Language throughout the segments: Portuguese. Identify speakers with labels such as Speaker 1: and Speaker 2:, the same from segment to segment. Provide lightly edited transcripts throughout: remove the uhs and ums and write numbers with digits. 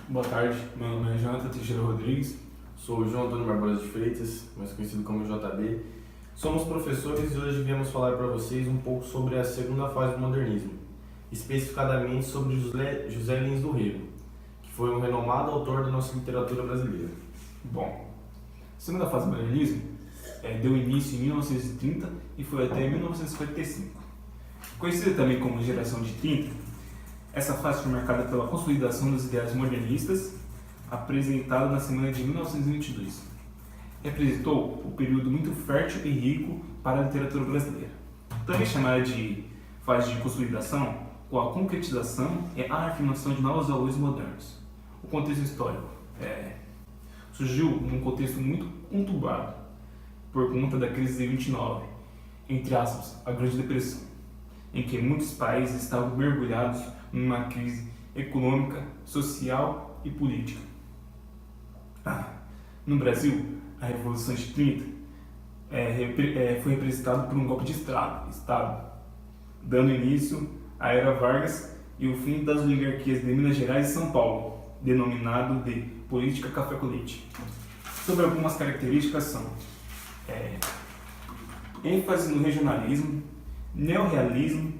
Speaker 1: Boa tarde, meu nome é Jonathan Teixeira Rodrigues.
Speaker 2: Sou o João Antônio Barbosa de Freitas, mais conhecido como JB. Somos professores e hoje viemos falar para vocês um pouco sobre a segunda fase do modernismo, especificadamente sobre José Lins do Rego, que foi um renomado autor da nossa literatura brasileira.
Speaker 1: Bom, a segunda fase do modernismo deu início em 1930 e foi até 1955. Conhecida também como geração de 30, essa fase foi marcada pela consolidação dos ideais modernistas, apresentado na semana de 1922. Representou um período muito fértil e rico para a literatura brasileira. Também chamada de fase de consolidação, com a concretização e a afirmação de novos valores modernos. O contexto histórico surgiu num contexto muito conturbado por conta da crise de 29, entre aspas, a Grande Depressão, em que muitos países estavam mergulhados numa crise econômica, social e política. No Brasil, a Revolução de 30 foi representada por um golpe de Estado, dando início à Era Vargas e o fim das oligarquias de Minas Gerais e São Paulo, denominado de política café com leite. Sobre algumas características são ênfase no regionalismo, neorrealismo,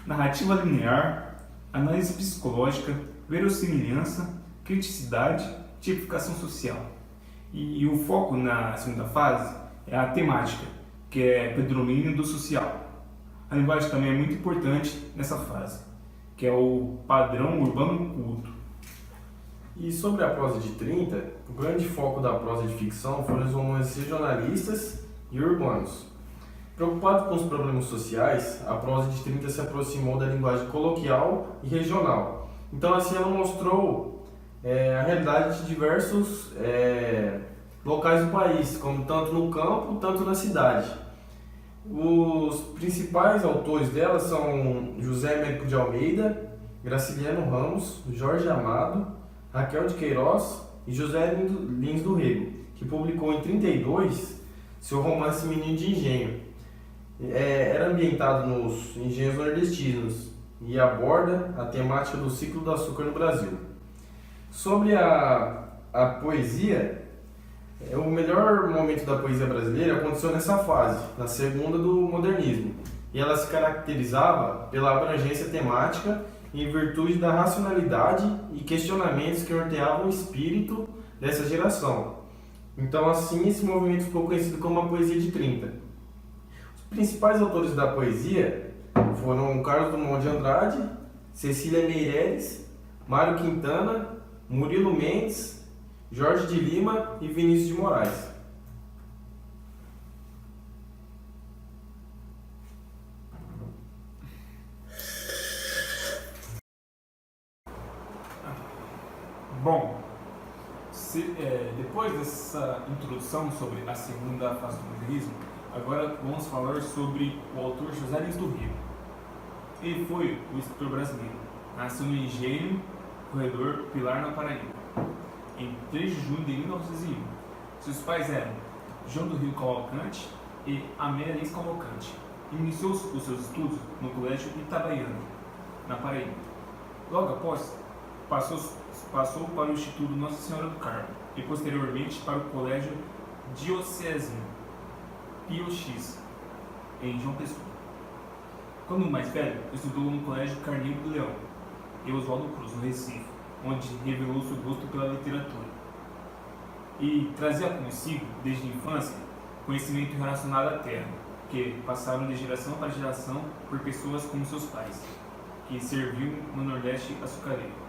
Speaker 1: narrativa linear, análise psicológica, verossimilhança, criticidade, tipificação social. E o foco na segunda fase é a temática, que é predomínio do social. A linguagem também é muito importante nessa fase, que é o padrão urbano culto.
Speaker 2: E sobre a prosa de 30, o grande foco da prosa de ficção foram os romances regionalistas e urbanos. Preocupado com os problemas sociais, a prosa de 30 se aproximou da linguagem coloquial e regional. Então, assim, ela mostrou a realidade de diversos locais do país, como tanto no campo, tanto na cidade. Os principais autores dela são José Américo de Almeida, Graciliano Ramos, Jorge Amado, Raquel de Queiroz e José Lins do Rego, que publicou em 32 seu romance Menino de Engenho. Era ambientado nos engenhos nordestinos e aborda a temática do ciclo do açúcar no Brasil. Sobre a poesia, o melhor momento da poesia brasileira aconteceu nessa fase, na segunda do modernismo, e ela se caracterizava pela abrangência temática em virtude da racionalidade e questionamentos que norteavam o espírito dessa geração. Então, assim, esse movimento ficou conhecido como a poesia de 30. Os principais autores da poesia foram Carlos Drummond de Andrade, Cecília Meirelles, Mário Quintana, Murilo Mendes, Jorge de Lima e Vinícius de Moraes.
Speaker 1: Bom, depois dessa introdução sobre a segunda fase do modernismo, agora vamos falar sobre o autor José Lins do Rego. Ele foi o escritor brasileiro. Nasceu no Engenho, Corredor Pilar, na Paraíba, em 3 de junho de 1901. Seus pais eram João do Rio Cavalcante e Amélia Lins Cavalcante. Iniciou os seus estudos no Colégio Itabaiana, na Paraíba. Logo após, passou para o Instituto Nossa Senhora do Carmo e posteriormente para o Colégio Diocesano Pio X, em João Pessoa. Quando mais velho, estudou no Colégio Carneiro do Leão e Oswaldo Cruz, no Recife, onde revelou seu gosto pela literatura. E trazia consigo, desde a infância, conhecimento relacionado à terra, que passaram de geração para geração por pessoas como seus pais, que serviam no Nordeste açucareiro.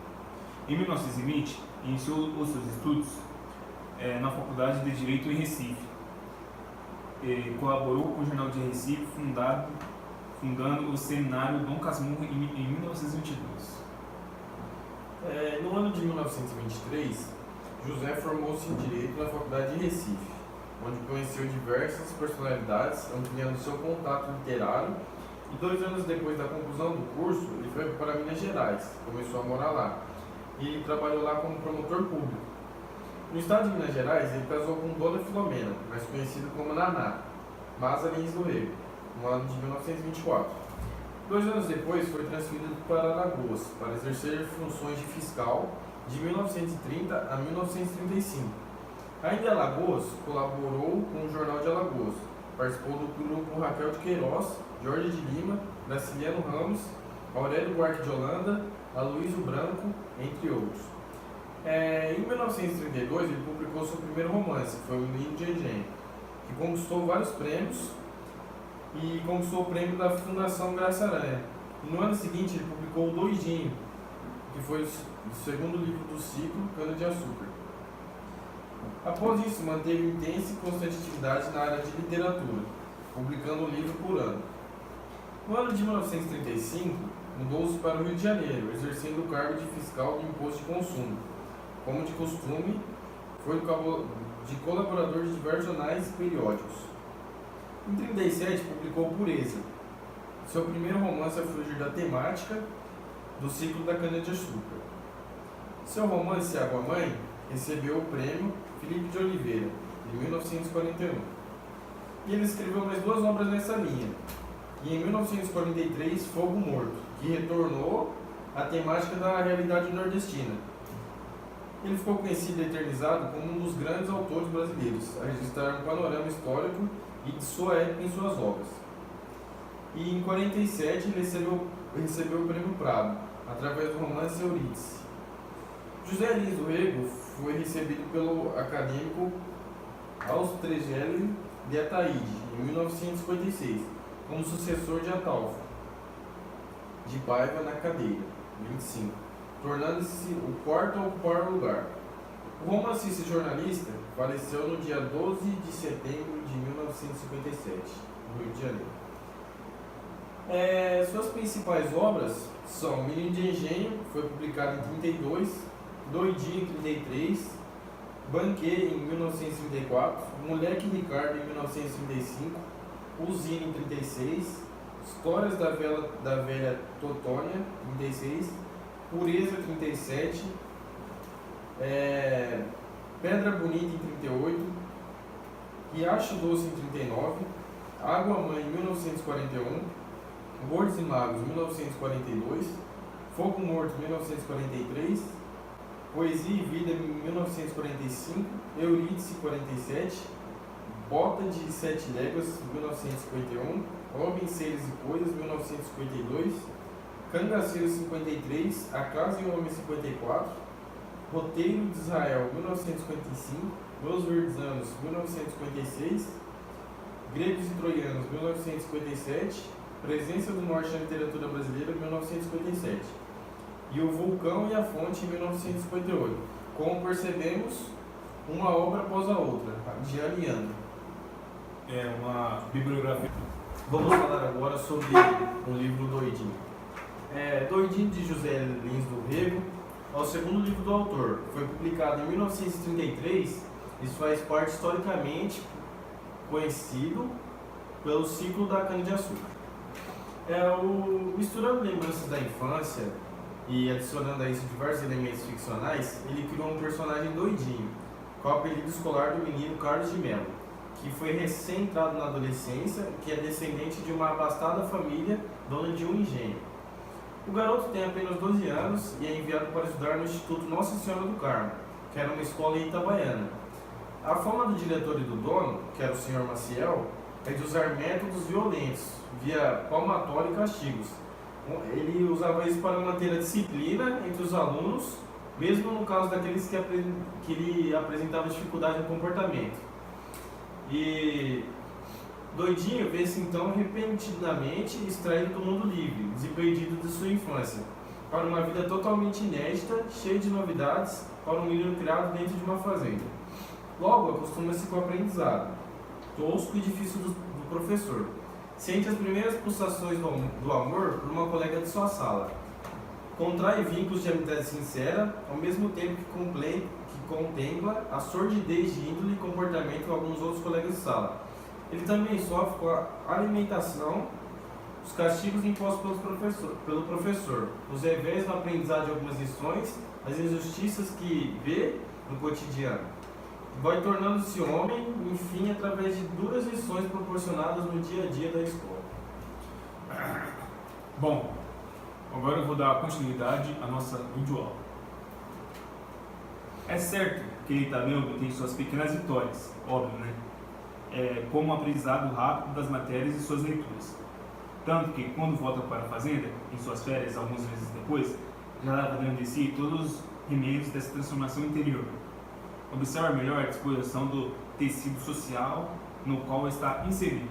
Speaker 1: Em 1920, iniciou os seus estudos na Faculdade de Direito em Recife. Colaborou com o Jornal de Recife, fundando o Seminário Dom Casmurro em 1922.
Speaker 2: No ano de 1923, José formou-se em Direito na Faculdade de Recife, onde conheceu diversas personalidades, ampliando seu contato literário, e 2 anos depois da conclusão do curso, ele foi para Minas Gerais, começou a morar lá, e trabalhou lá como promotor público. No estado de Minas Gerais, ele casou com Dona Filomena, mais conhecida como Naná, Maza Lins do Rego, no ano de 1924. 2 anos depois, foi transferido para Alagoas, para exercer funções de fiscal de 1930 a 1935. Ainda em Alagoas, colaborou com o Jornal de Alagoas. Participou do grupo Raquel de Queiroz, Jorge de Lima, Graciliano Ramos, Aurélio Buarque de Holanda, Aloysio Branco, entre outros. Em 1932, ele publicou seu primeiro romance, que foi O Menino de Engenho, que conquistou vários prêmios e conquistou o prêmio da Fundação Graça Aranha. E no ano seguinte, ele publicou O Doidinho, que foi o segundo livro do ciclo Cana de Açúcar. Após isso, manteve intensa e constante atividade na área de literatura, publicando um livro por ano. No ano de 1935, mudou-se para o Rio de Janeiro, exercendo o cargo de fiscal do imposto de consumo. Como de costume, foi de colaborador de diversos jornais e periódicos. Em 1937, publicou Pureza, seu primeiro romance a fugir da temática do ciclo da cana-de-açúcar. Seu romance Água Mãe recebeu o prêmio Felipe de Oliveira, em 1941. E ele escreveu mais duas obras nessa linha. E em 1943, Fogo Morto, que retornou à temática da realidade nordestina. Ele ficou conhecido e eternizado como um dos grandes autores brasileiros a registrar um panorama histórico e de sua época em suas obras. E em 1947 ele recebeu o Prêmio Prado, através do romance Eurídice. José Lins do Rego foi recebido pelo acadêmico Austrégélio de Ataíde, em 1956, como sucessor de Ataulfo de Paiva na cadeira, 25, tornando-se o quarto a ocupar o lugar. O romancista e jornalista faleceu no dia 12 de setembro de 1957, no Rio de Janeiro. Suas principais obras são Menino de Engenho, que foi publicado em 32, Doidinho em 33, Banqueiro em 1934, Moleque Ricardo em 1935, Usina em 36, Histórias da Velha Totônia em 36, Pureza em 37, Pedra Bonita em 38, Riacho Doce em 39, Água Mãe em 1941, Gordos e Magos em 1942, Fogo Morto em 1943, Poesia e Vida em 1945, Eurídice 47, Bota de Sete Léguas 1951, Homens, Seres e Coisas 1952, Cangaceiro 53, A Casa e o Homem 54, Roteiro de Israel 1955, Meus Verdes Anos 1956, Gregos e Troianos 1957, Presença do Norte na Literatura Brasileira 1957. E O Vulcão e a Fonte, em 1958. Como percebemos, uma obra após a outra, de Aliandro.
Speaker 1: É uma bibliografia.
Speaker 2: Vamos falar agora sobre o livro Doidinho. Doidinho, de José Lins do Rego, é o segundo livro do autor. Foi publicado em 1933. Isso faz parte historicamente conhecido pelo ciclo da cana-de-açúcar. Misturando lembranças da infância e adicionando a isso diversos elementos ficcionais, ele criou um personagem doidinho, com o apelido escolar do menino Carlos de Mello, que foi recém-entrado na adolescência, que é descendente de uma abastada família dona de um engenho. O garoto tem apenas 12 anos e é enviado para estudar no Instituto Nossa Senhora do Carmo, que era uma escola em Itabaiana. A fama do diretor e do dono, que era o Sr. Maciel, é de usar métodos violentos, via palmatória e castigos. Ele usava isso para manter a disciplina entre os alunos, mesmo no caso daqueles que ele apresentava dificuldade no comportamento. E Doidinho vê-se então repentinamente extraído do mundo livre, desimpedido de sua infância, para uma vida totalmente inédita, cheia de novidades, para um menino criado dentro de uma fazenda. Logo, acostuma-se com o aprendizado, tosco e difícil do professor. Sente as primeiras pulsações do amor por uma colega de sua sala. Contrai vínculos de amizade sincera, ao mesmo tempo que contempla a sordidez de índole e comportamento de alguns outros colegas de sala. Ele também sofre com a alimentação, os castigos impostos pelo professor, os revés no aprendizado de algumas lições, as injustiças que vê no cotidiano. Vai tornando-se homem, enfim, através de duras lições proporcionadas no dia a dia da escola.
Speaker 1: Bom, agora eu vou dar continuidade à nossa videoaula. É certo que ele também obtém suas pequenas vitórias, óbvio, né? Como o aprendizado rápido das matérias e suas leituras. Tanto que, quando volta para a fazenda, em suas férias, alguns meses depois, já leva dentro de si todos os remédios dessa transformação interior. Observa melhor a disposição do tecido social no qual está inserido.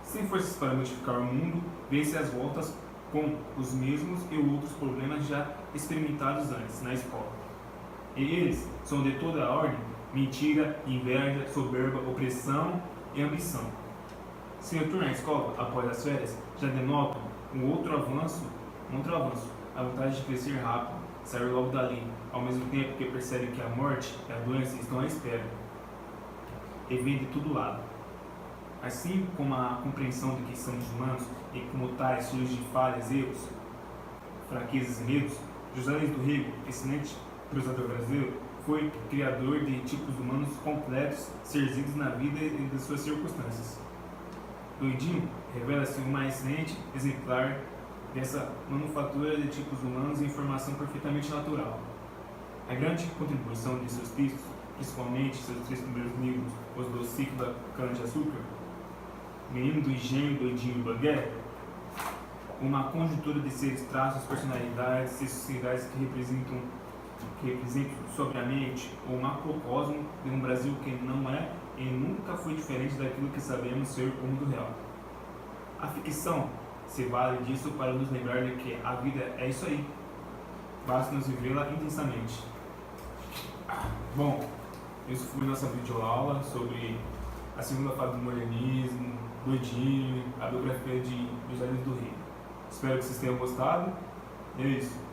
Speaker 1: Sem forças para modificar o mundo, vence as voltas com os mesmos e outros problemas já experimentados antes na escola. E eles são de toda a ordem: mentira, inveja, soberba, opressão e ambição. Seu retorno à escola, após as férias, já denota um outro avanço, a vontade de crescer rápido, sair logo dali, ao mesmo tempo que percebe que a morte e a doença estão à espera, e vem de todo lado. Assim como a compreensão de que somos humanos e como tais surgem de falhas, erros, fraquezas e medos, José Luiz do Rego, excelente prosador brasileiro, foi criador de tipos humanos completos, servidos na vida e das suas circunstâncias. Doidinho revela-se uma excelente exemplar dessa manufatura de tipos humanos em formação perfeitamente natural. A grande contribuição de seus textos, principalmente seus 3 primeiros livros, os do ciclo da cana-de-açúcar, Menino do Engenho, Doidinho e Banguela, uma conjuntura de seres, traços, personalidades e sociedades que representam sobriamente o macrocosmo de um Brasil que não é e nunca foi diferente daquilo que sabemos ser o mundo real. A ficção se vale disso para nos lembrar de que a vida é isso aí. Basta nos vivê-la intensamente. Bom, isso foi nossa videoaula sobre a segunda fase do modernismo, Doidinho, a biografia de José Luiz do Rego. Espero que vocês tenham gostado. E é isso.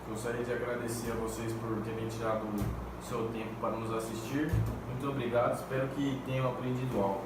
Speaker 2: Gostaria de agradecer a vocês por terem tirado o seu tempo para nos assistir. Muito obrigado, espero que tenham aprendido algo.